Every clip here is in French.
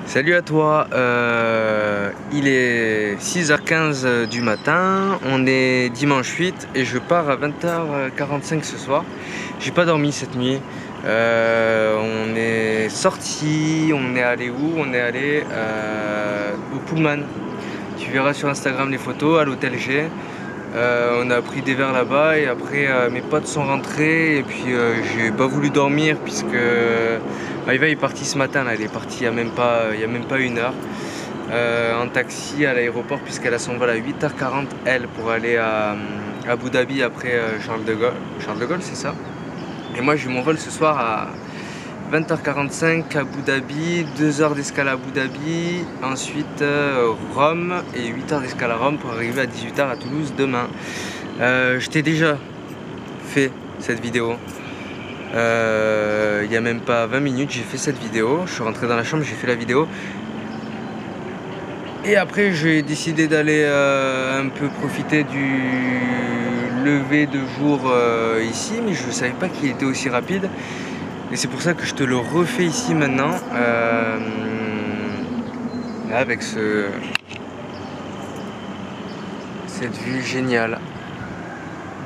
Salut à toi, il est 6h15 du matin, on est dimanche 8 et je pars à 20h45 ce soir. J'ai pas dormi cette nuit, on est sorti, on est allé où? On est allé au Pullman. Tu verras sur Instagram les photos, à l'hôtel G. On a pris des verres là-bas et après mes potes sont rentrés et puis j'ai pas voulu dormir puisque Maïva est parti ce matin là, elle est partie il y a même pas une heure en taxi à l'aéroport puisqu'elle a son vol à 8h40 elle pour aller à Abu Dhabi après Charles de Gaulle. Charles de Gaulle c'est ça. Et moi j'ai mon vol ce soir à 20h45 à Abu Dhabi, 2 heures d'escale à Abu Dhabi, ensuite Rome et 8 heures d'escale à Rome pour arriver à 18h à Toulouse demain. Je t'ai déjà fait cette vidéo. Il n'y a même pas 20 minutes, j'ai fait cette vidéo. Je suis rentré dans la chambre, j'ai fait la vidéo. Et après, j'ai décidé d'aller un peu profiter du lever de jour ici, mais je ne savais pas qu'il était aussi rapide. Et c'est pour ça que je te le refais ici maintenant, avec cette vue géniale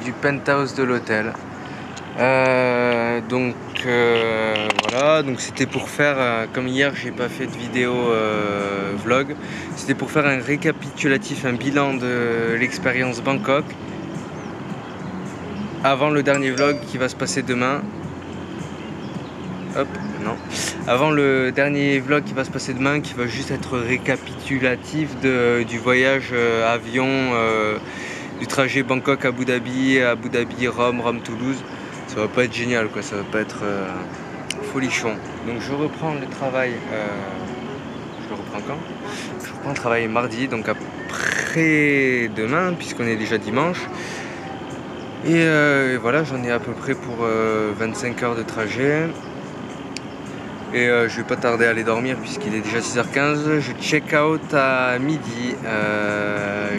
du penthouse de l'hôtel. Voilà, donc c'était pour faire, comme hier j'ai pas fait de vidéo vlog, c'était pour faire un récapitulatif, un bilan de l'expérience Bangkok avant le dernier vlog qui va se passer demain. Hop, non. Avant le dernier vlog qui va se passer demain, qui va juste être récapitulatif du voyage avion, du trajet Bangkok Abu Dhabi, Rome, Rome Toulouse. Ça va pas être génial quoi, ça va pas être folichon. Donc je reprends le travail. Je le reprends quand? Je reprends le travail mardi, donc après demain, puisqu'on est déjà dimanche. Et voilà, j'en ai à peu près pour 25 heures de trajet. Et je vais pas tarder à aller dormir puisqu'il est déjà 6h15. Je check out à midi.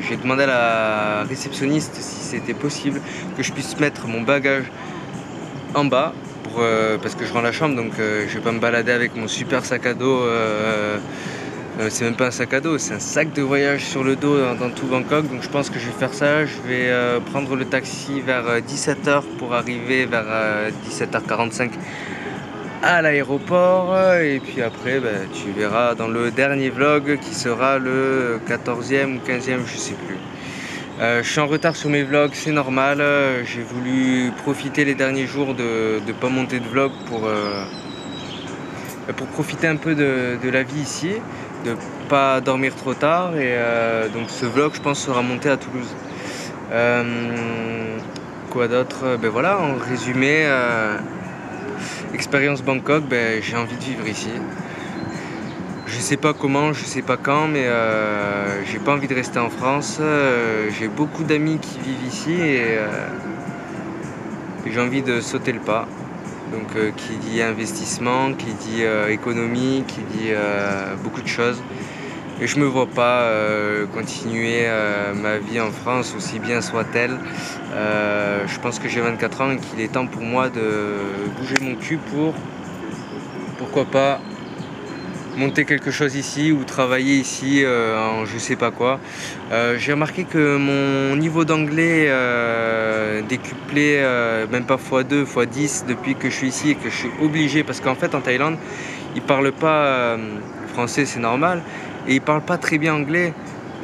J'ai demandé à la réceptionniste si c'était possible que je puisse mettre mon bagage en bas parce que je rends la chambre, donc je vais pas me balader avec mon super sac à dos. C'est même pas un sac à dos, c'est un sac de voyage sur le dos dans tout Bangkok. Donc je pense que je vais faire ça. Je vais prendre le taxi vers 17h pour arriver vers 17h45 à l'aéroport. Et puis après tu verras dans le dernier vlog qui sera le 14e ou 15e, je sais plus. Je suis en retard sur mes vlogs, c'est normal. J'ai voulu profiter les derniers jours de ne pas monter de vlog pour profiter un peu de la vie ici, de pas dormir trop tard. Et donc ce vlog je pense sera monté à Toulouse. Quoi d'autre? Ben voilà, en résumé, expérience Bangkok, j'ai envie de vivre ici. Je sais pas comment, je sais pas quand, mais j'ai pas envie de rester en France. J'ai beaucoup d'amis qui vivent ici et j'ai envie de sauter le pas. Donc qui dit investissement, qui dit économie, qui dit beaucoup de choses. Et je me vois pas continuer ma vie en France, aussi bien soit-elle. Je pense que j'ai 24 ans et qu'il est temps pour moi de bouger mon cul pour, pourquoi pas, monter quelque chose ici ou travailler ici en je sais pas quoi. J'ai remarqué que mon niveau d'anglais décuplé, même pas x2, x10 depuis que je suis ici et que je suis obligé, parce qu'en fait en Thaïlande ils parlent pas français, c'est normal, et ils parlent pas très bien anglais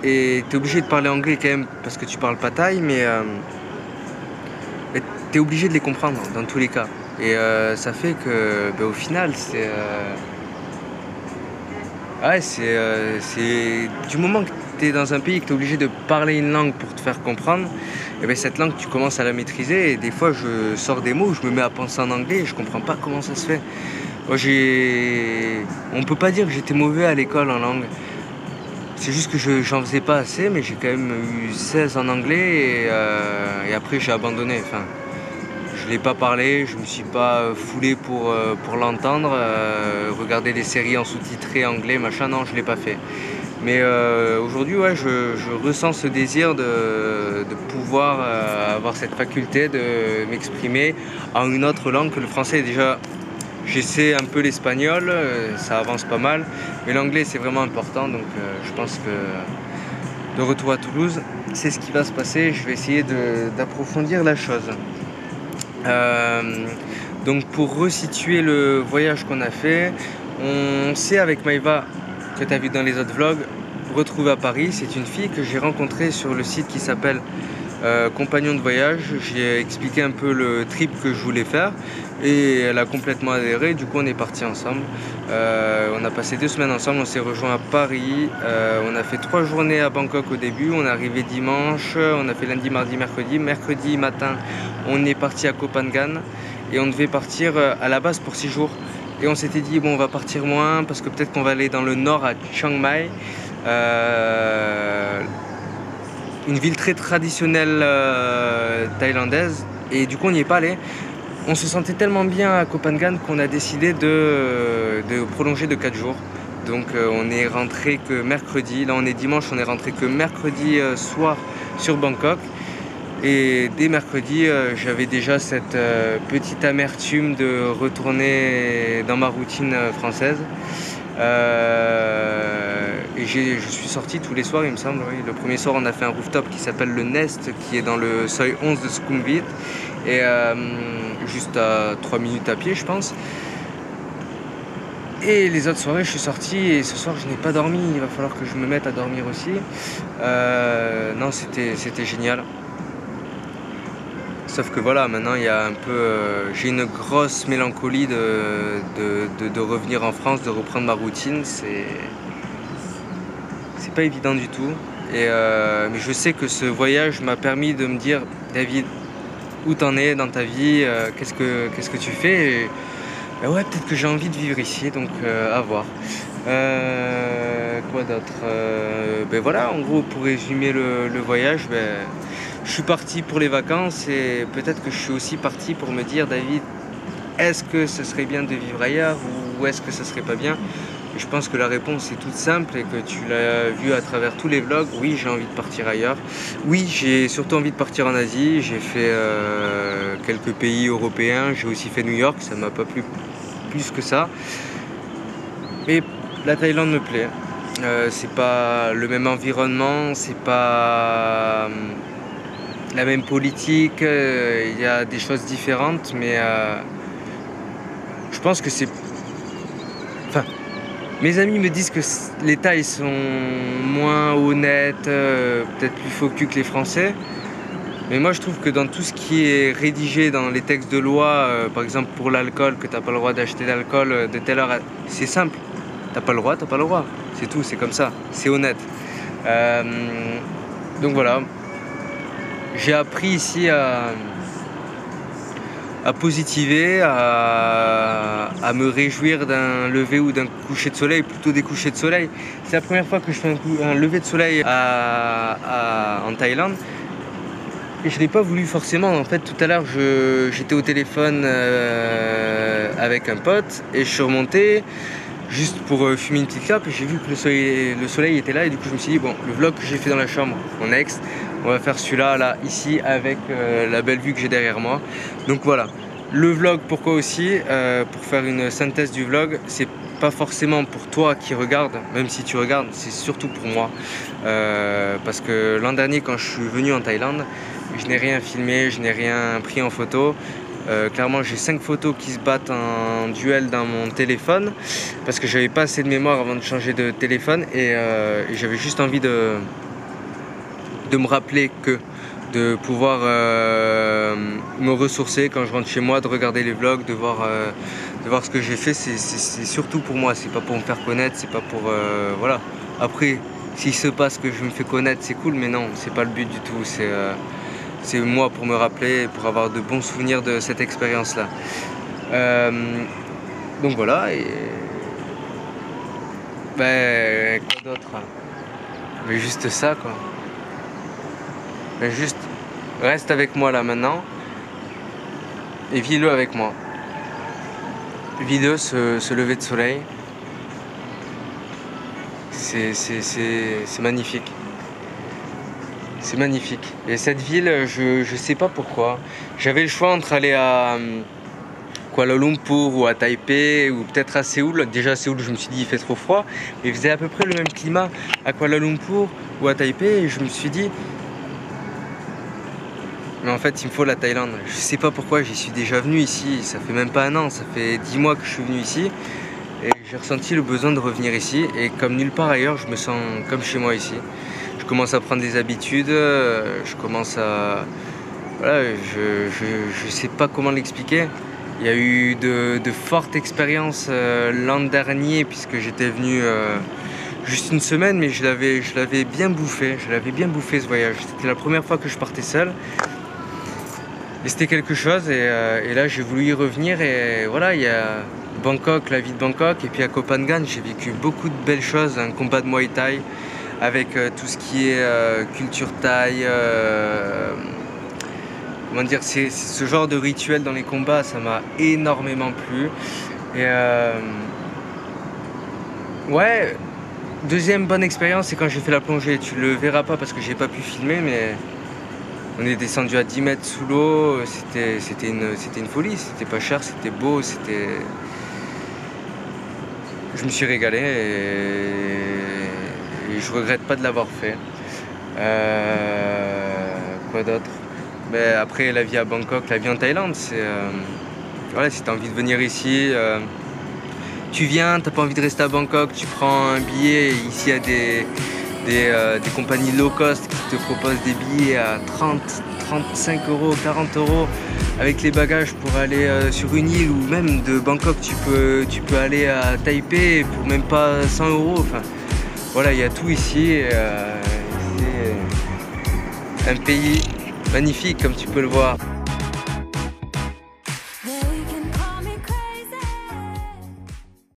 et tu es obligé de parler anglais quand même parce que tu parles pas thaï, mais tu es obligé de les comprendre dans tous les cas. Et ça fait que au final c'est ouais, c'est du moment que tu es dans un pays et que tu es obligé de parler une langue pour te faire comprendre, et cette langue tu commences à la maîtriser. Et des fois je sors des mots, je me mets à penser en anglais et je comprends pas comment ça se fait. Moi on peut pas dire que j'étais mauvais à l'école en langue, c'est juste que j'en faisais pas assez, mais j'ai quand même eu 16 en anglais et après j'ai abandonné. Enfin, je l'ai pas parlé, je me suis pas foulé pour l'entendre, regarder des séries en sous-titré anglais, machin, non, je l'ai pas fait. Mais aujourd'hui, ouais, je ressens ce désir de pouvoir avoir cette faculté de m'exprimer en une autre langue que le français. Déjà, J'essaie un peu l'espagnol, ça avance pas mal, mais l'anglais c'est vraiment important, donc je pense que de retour à Toulouse, c'est ce qui va se passer. Je vais essayer d'approfondir la chose. Donc pour resituer le voyage qu'on a fait, on sait avec Maïva, que tu as vu dans les autres vlogs, retrouver à Paris. C'est une fille que j'ai rencontrée sur le site qui s'appelle Compagnon de voyage. J'ai expliqué un peu le trip que je voulais faire et elle a complètement adhéré. Du coup on est partis ensemble. On a passé 2 semaines ensemble, on s'est rejoint à Paris. On a fait 3 journées à Bangkok au début. On est arrivé dimanche, on a fait lundi, mardi, mercredi. Mercredi matin on est parti à Koh Phangan et on devait partir à la base pour 6 jours. Et on s'était dit bon on va partir moins parce que peut-être qu'on va aller dans le nord à Chiang Mai. Une ville très traditionnelle thaïlandaise, et du coup on n'y est pas allé. On se sentait tellement bien à Koh Phangan qu'on a décidé de prolonger de 4 jours. Donc on est rentré que mercredi, là on est dimanche, on est rentré que mercredi soir sur Bangkok. Et dès mercredi, j'avais déjà cette petite amertume de retourner dans ma routine française. Et je suis sorti tous les soirs, il me semble. Oui. Le premier soir, on a fait un rooftop qui s'appelle le Nest, qui est dans le seuil 11 de Sukhumvit, et juste à 3 minutes à pied, je pense. Et les autres soirées, je suis sorti, et ce soir, je n'ai pas dormi. Il va falloir que je me mette à dormir aussi. Non, c'était génial. Sauf que voilà, maintenant il y a un peu, j'ai une grosse mélancolie de revenir en France, de reprendre ma routine. C'est pas évident du tout. Mais je sais que ce voyage m'a permis de me dire, David, où t'en es dans ta vie, qu'est-ce que tu fais, et ouais, peut-être que j'ai envie de vivre ici, donc à voir. Quoi d'autre, ben voilà, en gros, pour résumer le voyage, je suis parti pour les vacances, et peut-être que je suis aussi parti pour me dire, David, est-ce que ce serait bien de vivre ailleurs ou est-ce que ce serait pas bien? Et je pense que la réponse est toute simple et que tu l'as vu à travers tous les vlogs. Oui, j'ai envie de partir ailleurs. Oui, j'ai surtout envie de partir en Asie. J'ai fait quelques pays européens. J'ai aussi fait New York. Ça m'a pas plu plus que ça. Mais la Thaïlande me plaît. C'est pas le même environnement. C'est pas la même politique. Il y a des choses différentes, mais je pense que c'est... Enfin, mes amis me disent que les Thaïs sont moins honnêtes, peut-être plus faux cul que les Français. Mais moi je trouve que dans tout ce qui est rédigé dans les textes de loi, par exemple pour l'alcool, que t'as pas le droit d'acheter d'alcool de telle heure, c'est simple. T'as pas le droit, t'as pas le droit. C'est tout, c'est comme ça, c'est honnête. Donc voilà. J'ai appris ici à positiver, à me réjouir d'un lever ou d'un coucher de soleil, plutôt des couchers de soleil. C'est la première fois que je fais un lever de soleil en Thaïlande. Et je ne l'ai pas voulu forcément. En fait, tout à l'heure, j'étais au téléphone avec un pote et je suis remonté juste pour fumer une petite clope, et j'ai vu que le soleil était là, et du coup je me suis dit, bon, le vlog que j'ai fait dans la chambre en ex, on va faire celui-là, là, ici, avec la belle vue que j'ai derrière moi. Donc voilà, le vlog, pourquoi aussi, pour faire une synthèse du vlog, c'est pas forcément pour toi qui regarde, même si tu regardes, c'est surtout pour moi. Parce que l'an dernier, quand je suis venu en Thaïlande, je n'ai rien filmé, je n'ai rien pris en photo. Clairement, j'ai 5 photos qui se battent en duel dans mon téléphone parce que j'avais pas assez de mémoire avant de changer de téléphone, et j'avais juste envie de me rappeler de pouvoir me ressourcer quand je rentre chez moi, de regarder les vlogs, de voir ce que j'ai fait. C'est surtout pour moi, c'est pas pour me faire connaître, c'est pas pour voilà. Après, s'il se passe que je me fais connaître, c'est cool, mais non, c'est pas le but du tout. C'est moi pour me rappeler, pour avoir de bons souvenirs de cette expérience-là. Donc voilà, et quoi d'autre? Mais juste ça, quoi. Mais juste reste avec moi là maintenant et vis-le avec moi. Vis-le ce lever de soleil. C'est magnifique. C'est magnifique. Et cette ville, je sais pas pourquoi. J'avais le choix entre aller Kuala Lumpur ou à Taipei ou peut-être à Séoul. Déjà à Séoul, je me suis dit il fait trop froid, mais il faisait à peu près le même climat à Kuala Lumpur ou à Taipei et je me suis dit mais en fait il me faut la Thaïlande. Je sais pas pourquoi, j'y suis déjà venu ici, ça fait même pas un an, ça fait 10 mois que je suis venu ici et j'ai ressenti le besoin de revenir ici et comme nulle part ailleurs, je me sens comme chez moi ici. Je commence à prendre des habitudes, je commence à... Voilà, je sais pas comment l'expliquer. Il y a eu de fortes expériences l'an dernier puisque j'étais venu juste une semaine, mais je l'avais bien bouffé. Je l'avais bien bouffé ce voyage. C'était la première fois que je partais seul. Et c'était quelque chose et là j'ai voulu y revenir et voilà, il y a Bangkok, la vie de Bangkok et puis à Koh Phangan j'ai vécu beaucoup de belles choses, un combat de Muay Thai avec tout ce qui est culture thaï, comment dire, c'est ce genre de rituel dans les combats, ça m'a énormément plu. Et ouais, deuxième bonne expérience, c'est quand j'ai fait la plongée. Tu le verras pas parce que j'ai pas pu filmer, mais on est descendu à 10 mètres sous l'eau. C'était une folie, c'était pas cher, c'était beau, c'était. Je me suis régalé et je regrette pas de l'avoir fait. Quoi d'autre? Mais après la vie à Bangkok, la vie en Thaïlande, c'est voilà, si tu as envie de venir ici, tu viens, t'as pas envie de rester à Bangkok, tu prends un billet. Ici il y a des compagnies low cost qui te proposent des billets à 30, 35 euros, 40 euros avec les bagages pour aller sur une île ou même de Bangkok tu peux aller à Taipei pour même pas 100 euros. Enfin, voilà, il y a tout ici. C'est un pays magnifique comme tu peux le voir.